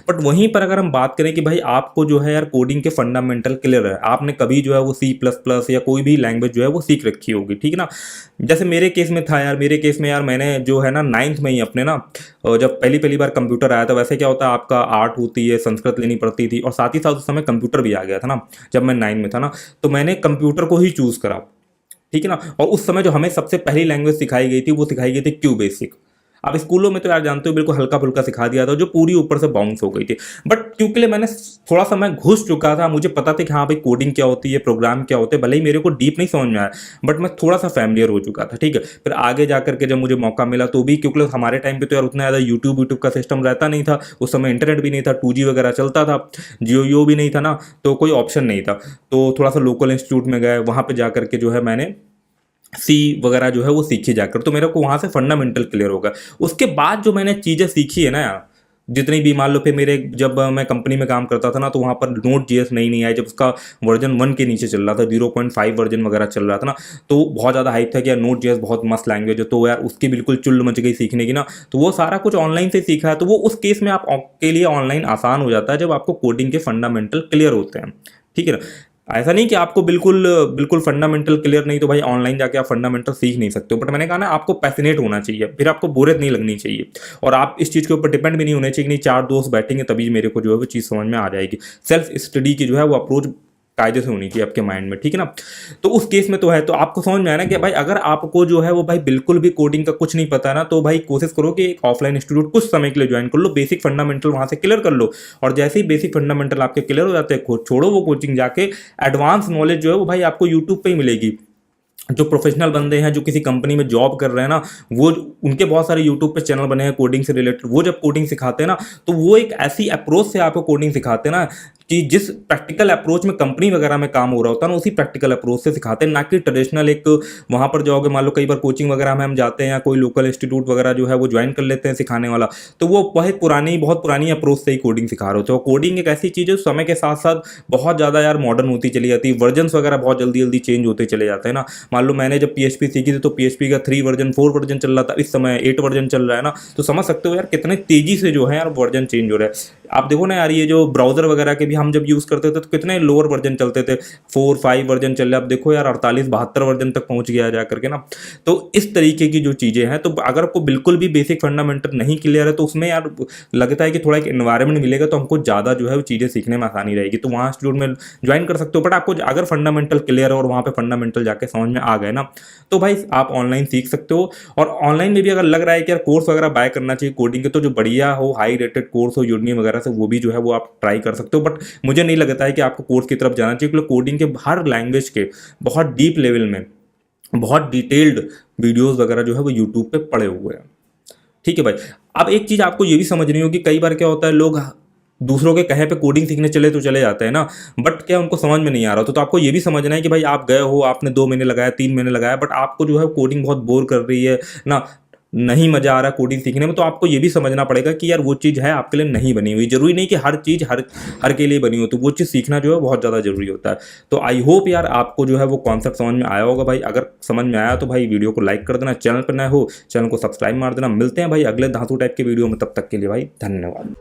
But वहीं पर अगर हम बात करें कि भाई आपको जो है यार कोडिंग के फंडामेंटल क्लियर है, आपने कभी जो है वो सी प्लस प्लस या कोई भी लैंग्वेज जो है वो सीख रखी होगी, ठीक है ना। जैसे मेरे केस में था यार, मेरे केस में यार मैंने जो है ना 9th में ही अपने ना जब पहली पहली बार कंप्यूटर आया था, वैसे क्या होता है आपका आर्ट होती है, संस्कृत लेनी पड़ती थी, और साथ ही साथ उस समय कंप्यूटर भी आ गया था ना जब मैं 9 में था ना, तो मैंने कंप्यूटर को ही चूज़ करा, ठीक है ना। और उस समय जो हमें सबसे पहली लैंग्वेज सिखाई गई थी वो सिखाई गई थी क्यू बेसिक। अब स्कूलों में तो यार जानते हो बिल्कुल हल्का फुल्का सिखा दिया था जो पूरी ऊपर से बाउंस हो गई थी। बट क्योंकि मैंने थोड़ा सा मैं घुस चुका था, मुझे पता था कि हाँ भाई कोडिंग क्या होती है, प्रोग्राम क्या होते हैं, भले ही मेरे को डीप नहीं समझ में आया, बट मैं थोड़ा सा फैमिलियर हो चुका था, ठीक है। फिर आगे जाकर के जब मुझे मौका मिला तो भी, क्योंकि हमारे टाइम पे तो यार उतना ज़्यादा यूट्यूब का सिस्टम रहता नहीं था, उस समय इंटरनेट भी नहीं था, 2G वगैरह चलता था, जियो भी नहीं था ना, तो कोई ऑप्शन नहीं था। तो थोड़ा सा लोकल इंस्टीट्यूट में गए, वहाँ पर जाकर के जो है मैंने सी वगैरह जो है वो सीखी जाकर, तो मेरे को वहाँ से फंडामेंटल क्लियर होगा। उसके बाद जो मैंने चीज़ें सीखी है ना यार, जितनी भी मान लो फिर मेरे जब मैं कंपनी में काम करता था ना, तो वहाँ पर नोट जीएस नई नहीं आई, जब उसका वर्जन 1 के नीचे चल रहा था, 0.5 वर्जन वगैरह चल रहा था ना, तो बहुत ज़्यादा हाइप था कि यार नोट जीएस बहुत मस्त लैंग्वेज है, तो यार उसकी बिल्कुल चुल्ल मच गई सीखने की ना। तो वो सारा कुछ ऑनलाइन से सीखा है, तो वो उस केस में आप के लिए ऑनलाइन आसान हो जाता है जब आपको कोडिंग के फंडामेंटल क्लियर होते हैं, ठीक है ना। ऐसा नहीं कि आपको बिल्कुल बिल्कुल फंडामेंटल क्लियर नहीं तो भाई ऑनलाइन जाके आप फंडामेंटल सीख नहीं सकते हो, बट मैंने कहा ना आपको पैशनेट होना चाहिए, फिर आपको बोरियत नहीं लगनी चाहिए, और आप इस चीज़ के ऊपर डिपेंड भी नहीं होने चाहिए कि नहीं 4 दोस्त बैठेंगे तभी मेरे को जो है वो चीज़ समझ में आ जाएगी। सेल्फ स्टडी की जो है वो अप्रोच कायदे से होनी चाहिए आपके माइंड में, ठीक है ना। तो उस केस में तो है, तो आपको समझ में आया ना कि भाई अगर आपको जो है वो भाई बिल्कुल भी कोडिंग का कुछ नहीं पता है ना, तो भाई कोशिश करो कि एक ऑफलाइन इंस्टीट्यूट कुछ समय के लिए ज्वाइन कर लो, बेसिक फंडामेंटल वहां से क्लियर कर लो, और जैसे ही बेसिक फंडामेंटल आपके क्लियर हो जाते हैं छोड़ो वो कोचिंग, जाके एडवांस नॉलेज जो है वो भाई आपको यूट्यूब पे ही मिलेगी। जो प्रोफेशनल बंदे हैं जो किसी कंपनी में जॉब कर रहे हैं ना, वो उनके बहुत सारे यूट्यूब पे चैनल बने हैं कोडिंग से रिलेटेड, वो जब कोडिंग सिखाते हैं ना, तो वो एक ऐसी अप्रोच से आपको कोडिंग सिखाते हैं ना कि जिस प्रैक्टिकल अप्रोच में कंपनी वगैरह में काम हो रहा होता है ना, उसी प्रैक्टिकल अप्रोच से सिखाते हैं, ना कि ट्रेडिशनल एक वहाँ पर जाओगे, मान लो कई बार कोचिंग वगैरह में हम जाते हैं या कोई लोकल इंस्टीट्यूट वगैरह जो है वो ज्वाइन कर लेते हैं सिखाने वाला, तो वो बहुत पुरानी अप्रोच से ही कोडिंग सिखा रहे होते हैं। कोडिंग एक ऐसी चीज़ है समय के साथ साथ बहुत ज़्यादा यार मॉडर्न होती चली जाती है, वर्जन्स वगैरह बहुत जल्दी जल्दी चेंज होते चले जाते हैं ना। मान लो मैंने जब PHP सीखी थी तो PHP का 3 वर्जन 4 वर्जन चल रहा था, इस समय 8 वर्जन चल रहा है ना, तो समझ सकते हो यार कितने तेजी से जो है यार वर्जन चेंज हो रहा है। आप देखो ना यार, ये जो ब्राउजर वगैरह के भी हम जब यूज़ करते थे तो कितने लोअर वर्जन चलते थे, 4-5 वर्जन चल रहे, अब देखो यार 48-72 वर्जन तक पहुंच गया जा करके ना। तो इस तरीके की जो चीज़ें हैं, तो अगर आपको बिल्कुल भी बेसिक फंडामेंटल नहीं क्लियर है तो उसमें यार लगता है कि थोड़ा एक एनवायरनमेंट मिलेगा तो हमको ज़्यादा जो है वो चीज़ें सीखने में आसानी रहेगी, तो वहाँ इंस्टीट्यूट में ज्वाइन कर सकते हो। बट आपको अगर फंडामेंटल क्लियर है और वहाँ पे फंडामेंटल जाके समझ में आ गए ना, तो भाई आप ऑनलाइन सीख सकते हो। और ऑनलाइन में भी अगर लग रहा है कि यार कोर्स वगैरह बाय करना चाहिए कोडिंग के, तो जो बढ़िया हो हाई रेटेड कोर्स हो यूडमी वगैरह से, वो भी जो है वो आप ट्राई कर सकते हो। बट मुझे नहीं लगता है कि आपको कोर्स की तरफ जाना चाहिए, क्योंकि कोडिंग के हर लैंग्वेज के बहुत डीप लेवल में बहुत डिटेल्ड वीडियोस वगैरह जो है वो यूट्यूब पे पड़े हुए हैं, ठीक है भाई। अब एक चीज़ आपको ये भी समझनी होगी, कई बार क्या होता है लोग दूसरों के कहे पे कोडिंग सीखने चले तो चले जाते हैं ना, बट क्या उनको समझ में नहीं आ रहा, तो आपको ये भी समझना है कि भाई आप गए हो, आपने 2 महीने लगाया 3 महीने लगाया, बट आपको जो है कोडिंग बहुत बोर कर रही है ना, नहीं मजा आ रहा कोडिंग सीखने में, तो आपको ये भी समझना पड़ेगा कि यार वो चीज़ है आपके लिए नहीं बनी हुई। जरूरी नहीं कि हर चीज़ हर के लिए बनी हो, तो वो चीज़ सीखना जो है बहुत ज़्यादा जरूरी होता है। तो आई होप यार आपको जो है वो कॉन्सेप्ट समझ में आया होगा भाई। अगर समझ में आया तो भाई वीडियो को लाइक कर देना, चैनल पर नए हो चैनल को सब्सक्राइब मार देना। मिलते हैं भाई अगले धांसू टाइप के वीडियो में, तब तक के लिए भाई धन्यवाद।